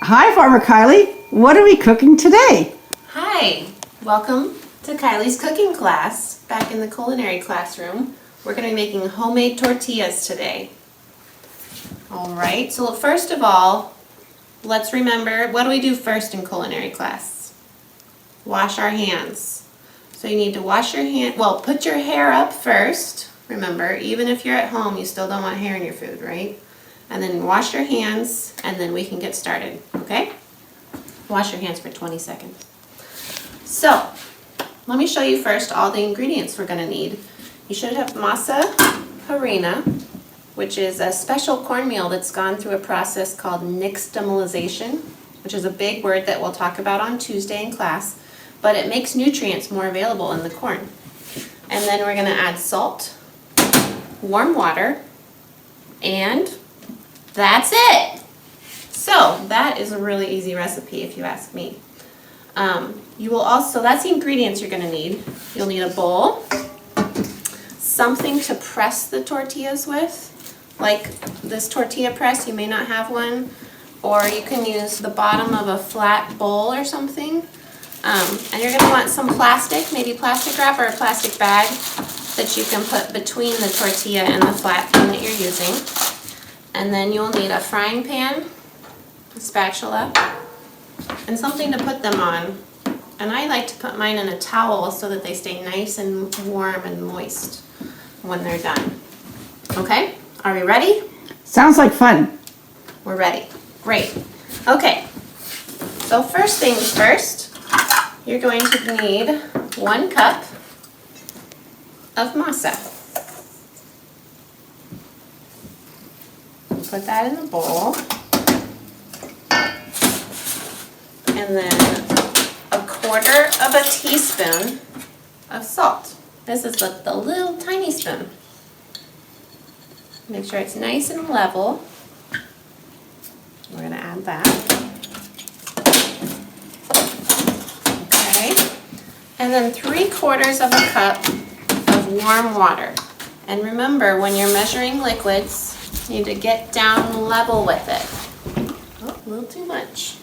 Hi, Farmer Kylie. What are we cooking today? Hi, welcome to Kylie's cooking class. Back in the culinary classroom, we're going to be making homemade tortillas today. Alright, so first of all, let's remember, what do we do first in culinary class? Wash our hands. So you need to wash your hand, well, put your hair up first. Remember, even if you're at home, you still don't want hair in your food, right? And then wash your hands, and then we can get started, okay? Wash your hands for 20 seconds. So, let me show you first all the ingredients we're gonna need. You should have Masa harina, which is a special cornmeal that's gone through a process called nixtamalization, which is a big word that we'll talk about on Tuesday in class, but it makes nutrients more available in the corn. And then we're gonna add salt, warm water, and that's it. So that is a really easy recipe if you ask me. You will also, that's the ingredients you're gonna need. You'll need a bowl, something to press the tortillas with, like this tortilla press, you may not have one, or you can use the bottom of a flat bowl or something. And you're gonna want some plastic, maybe plastic wrap or a plastic bag that you can put between the tortilla and the flat thing that you're using. And then you'll need a frying pan, a spatula, and something to put them on. And I like to put mine in a towel so that they stay nice and warm and moist when they're done. Okay, are we ready? Sounds like fun. We're ready. Great. Okay, so first things first, you're going to need 1 cup of masa. Put that in the bowl. And then 1/4 of a teaspoon of salt. This is with the little tiny spoon. Make sure it's nice and level. We're going to add that. Okay. And then 3/4 of a cup of warm water. And remember, when you're measuring liquids, you need to get down level with it. Oh, a little too much.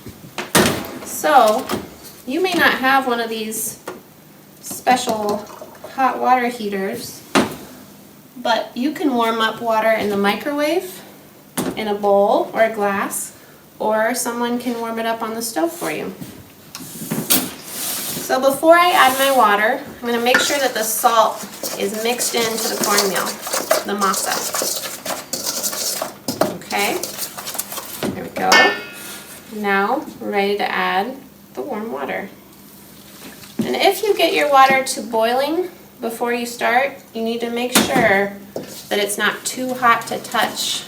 So, you may not have one of these special hot water heaters, but you can warm up water in the microwave, in a bowl or a glass, or someone can warm it up on the stove for you. So before I add my water, I'm going to make sure that the salt is mixed into the cornmeal, the masa. Okay, there we go. Now we're ready to add the warm water. And if you get your water to boiling before you start, you need to make sure that it's not too hot to touch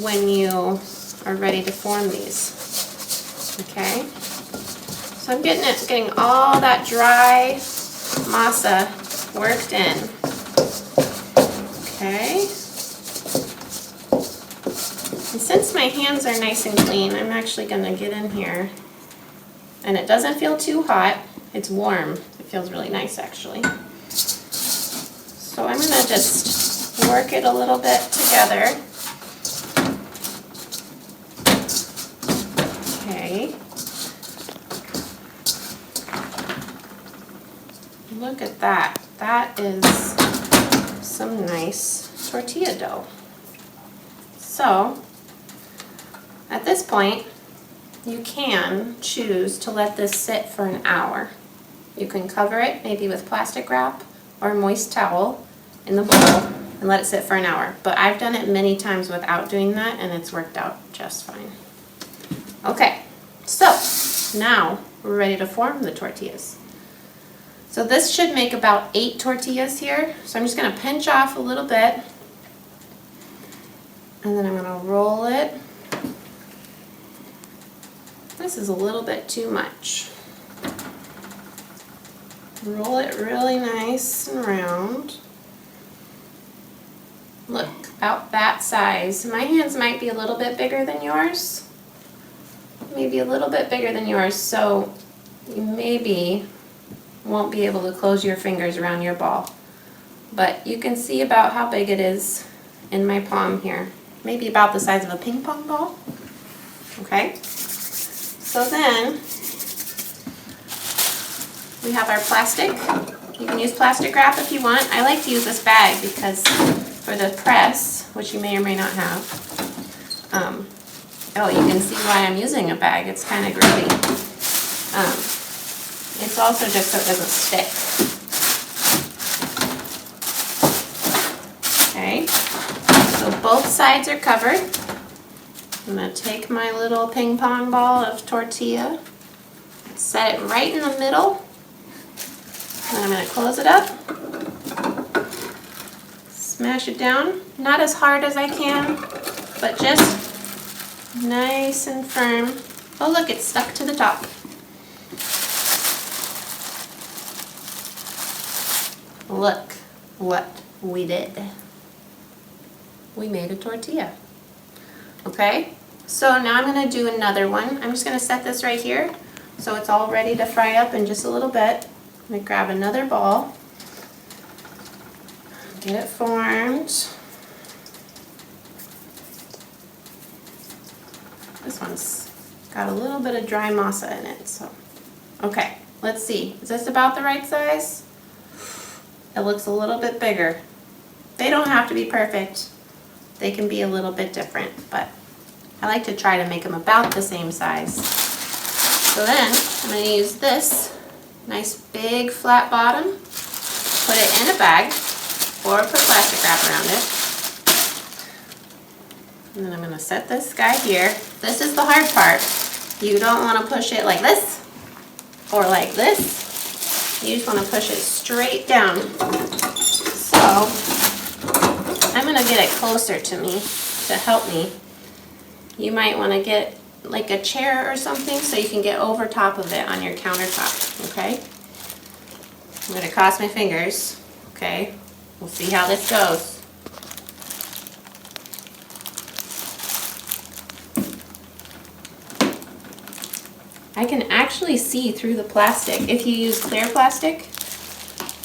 when you are ready to form these. Okay? So I'm getting all that dry masa worked in. Okay? And since my hands are nice and clean, I'm actually going to get in here. And it doesn't feel too hot. It's warm. It feels really nice, actually. So I'm going to just work it a little bit together. Okay. Look at that. That is some nice tortilla dough. So, at this point, you can choose to let this sit for an hour. You can cover it maybe with plastic wrap or a moist towel in the bowl and let it sit for an hour. But I've done it many times without doing that and it's worked out just fine. Okay, so now we're ready to form the tortillas. So this should make about 8 tortillas here. So I'm just going to pinch off a little bit. And then I'm going to roll it. This is a little bit too much. Roll it really nice and round. Look, about that size. My hands might be a little bit bigger than yours. Maybe a little bit bigger than yours, so you maybe won't be able to close your fingers around your ball. But you can see about how big it is in my palm here. Maybe about the size of a ping pong ball. okay? So then, we have our plastic. You can use plastic wrap if you want. I like to use this bag because for the press, which you may or may not have, oh, you can see why I'm using a bag. It's kind of groovy. It's also just so it doesn't stick. Okay, so both sides are covered. I'm going to take my little ping pong ball of tortilla, set it right in the middle, and I'm going to close it up, smash it down, not as hard as I can, but just nice and firm. Oh look, it's stuck to the top. Look what we did. We made a tortilla. Okay, so now I'm going to do another one. I'm just going to set this right here so it's all ready to fry up in just a little bit. I'm going to grab another ball, get it formed. This one's got a little bit of dry masa in it, so. Okay, let's see. Is this about the right size? It looks a little bit bigger. They don't have to be perfect. They can be a little bit different, but I like to try to make them about the same size. So then I'm going to use this nice big flat bottom, put it in a bag, or put plastic wrap around it. And then I'm going to set this guy here. This is the hard part. You don't want to push it like this or like this. You just want to push it straight down. So I'm going to get it closer to me to help me. You might want to get like a chair or something so you can get over top of it on your countertop, okay? I'm going to cross my fingers, okay? We'll see how this goes. I can actually see through the plastic. If you use clear plastic,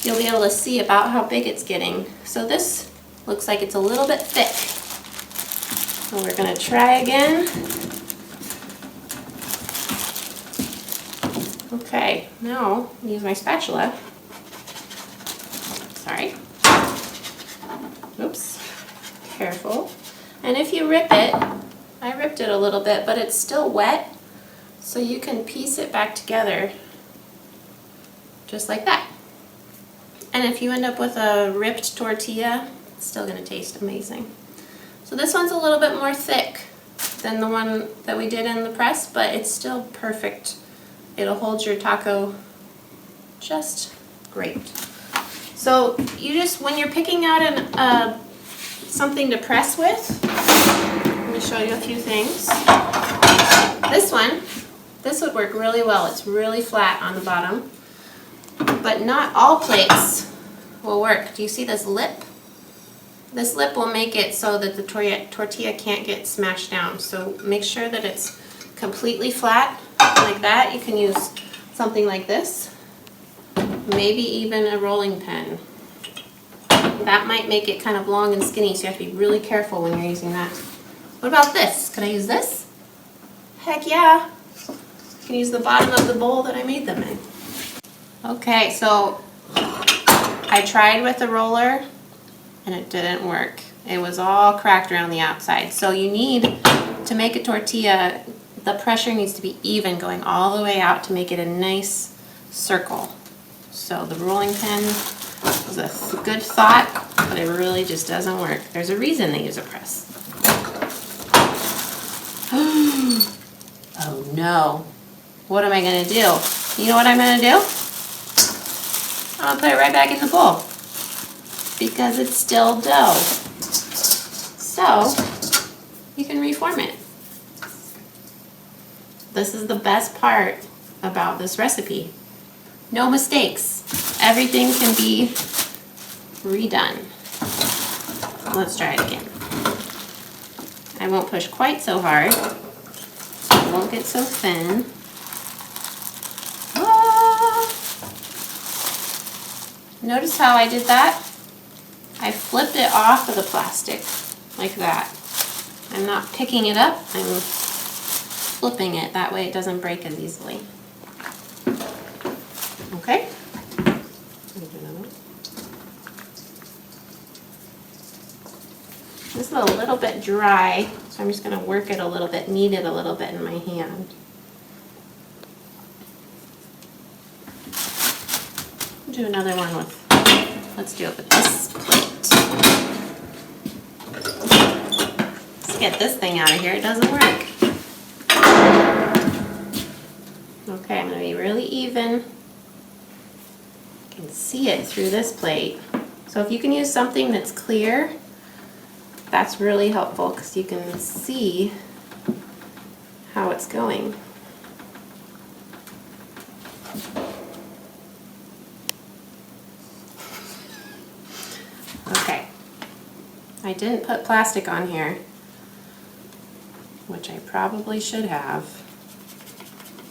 you'll be able to see about how big it's getting. So this looks like it's a little bit thick. So we're going to try again. Okay, now I'll use my spatula. Sorry. Oops. Careful. And if you rip it, I ripped it a little bit, but it's still wet, so you can piece it back together just like that. And if you end up with a ripped tortilla, it's still going to taste amazing. So this one's a little bit more thick than the one that we did in the press, but it's still perfect. It'll hold your taco just great. So you just, when you're picking out something to press with, let me show you a few things. This one, this would work really well. It's really flat on the bottom, but not all plates will work. Do you see this lip? This lip will make it so that the tortilla can't get smashed down. So make sure that it's completely flat like that. You can use something like this, maybe even a rolling pin. That might make it kind of long and skinny, so you have to be really careful when you're using that. What about this? Could I use this? Heck yeah. You can use the bottom of the bowl that I made them in. Okay, so I tried with the roller and it didn't work. It was all cracked around the outside. So you need to make a tortilla, the pressure needs to be even, going all the way out to make it a nice circle. So the rolling pin was a good thought, but it really just doesn't work. There's a reason they use a press. Oh no. What am I going to do? You know what I'm going to do? I'm going to put it right back in the bowl because it's still dough. So you can reform it. This is the best part about this recipe. No mistakes. Everything can be redone. Let's try it again. I won't push quite so hard. It won't get so thin. Ah! Notice how I did that? I flipped it off of the plastic like that. I'm not picking it up. I'm flipping it. That way it doesn't break as easily. Okay? This is a little bit dry, so I'm just going to work it a little bit, knead it a little bit in my hand. Do another one with, let's do it with this plate. Let's get this thing out of here, it doesn't work. Okay, I'm going to be really even. You can see it through this plate. So if you can use something that's clear, that's really helpful because you can see how it's going. Okay, I didn't put plastic on here, which I probably should have,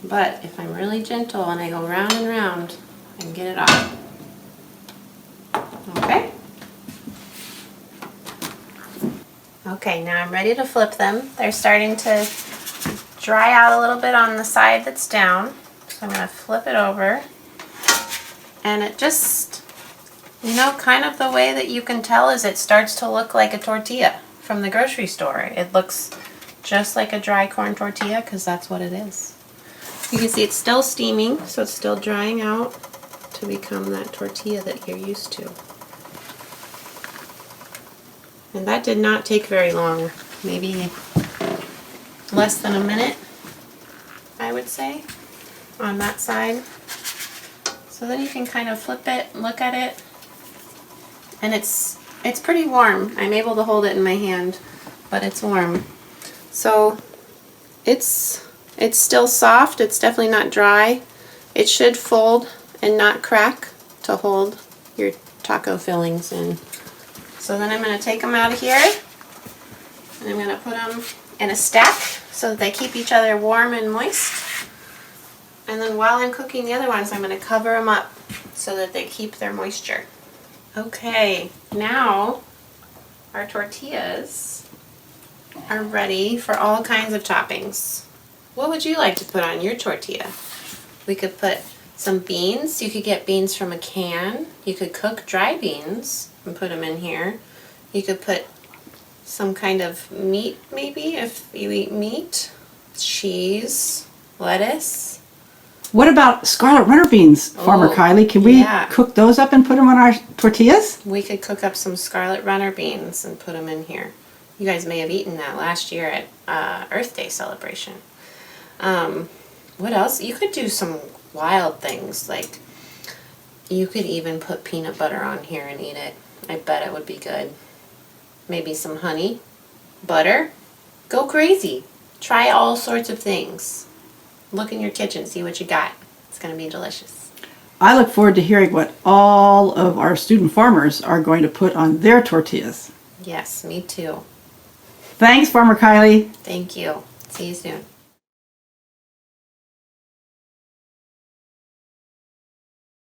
but if I'm really gentle and I go round and round, I can get it off. Okay? Okay, now I'm ready to flip them. They're starting to dry out a little bit on the side that's down. So I'm going to flip it over. And it just, you know, kind of the way that you can tell is it starts to look like a tortilla from the grocery store. It looks just like a dry corn tortilla because that's what it is. You can see it's still steaming, so it's still drying out to become that tortilla that you're used to. And that did not take very long, maybe less than a minute, I would say, on that side. So then you can kind of flip it, look at it, and it's pretty warm. I'm able to hold it in my hand, but it's warm. So it's still soft, it's definitely not dry. It should fold and not crack to hold your taco fillings in. So then I'm going to take them out of here, and I'm going to put them in a stack so that they keep each other warm and moist. And then while I'm cooking the other ones, I'm going to cover them up so that they keep their moisture. Okay, now our tortillas are ready for all kinds of toppings. What would you like to put on your tortilla? We could put some beans. You could get beans from a can. You could cook dry beans and put them in here. You could put some kind of meat, maybe, if you eat meat. Cheese, lettuce. What about scarlet runner beans, Farmer Kylie? Can we cook those up and put them on our tortillas? We could cook up some scarlet runner beans and put them in here. You guys may have eaten that last year at Earth Day celebration. What else? You could do some wild things, like you could even put peanut butter on here and eat it. I bet it would be good. Maybe some honey, butter. Go crazy. Try all sorts of things. Look in your kitchen, see what you got. It's going to be delicious. I look forward to hearing what all of our student farmers are going to put on their tortillas. Yes, me too. Thanks, Farmer Kylie. Thank you. See you soon.